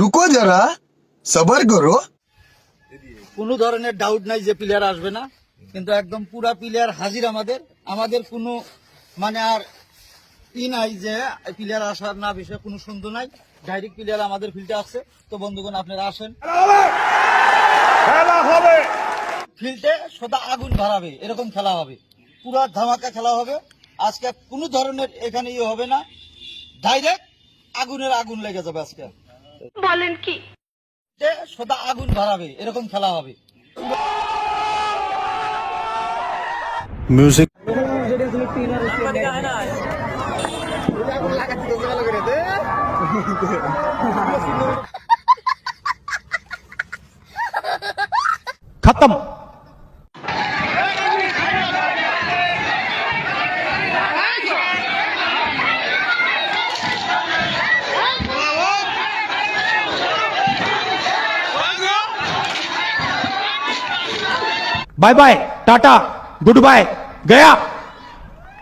रुको जरा सबर करो। কোনো ধরনের ডাউট নাই যে প্লেয়ার আসবে না, কিন্তু একদম পুরা প্লেয়ার হাজির। আমাদের কোনো মানে আর নাই যে প্লেয়ার আসার না বিষয়ে কোনো সন্দেহ নাই। ডাইরেক্ট প্লেয়ার আমাদের ফিল্ডে আসছে। তো বন্ধুগণ আপনারা আসেন, খেলা হবে ফিল্ডে, সদা আগুন ভরাবে, এরকম খেলা হবে, পুরা ধামাকা খেলা হবে। আজকে কোনো ধরনের এখানে ইয়ে হবে না, ডাইরেক্ট আগুনের আগুন লেগে যাবে আজকে। বলেন কি? সদা আগুন ভরাবে, এরকম খেলা হবে। म्यूजिक खत्म। Bye bye tata goodbye गया।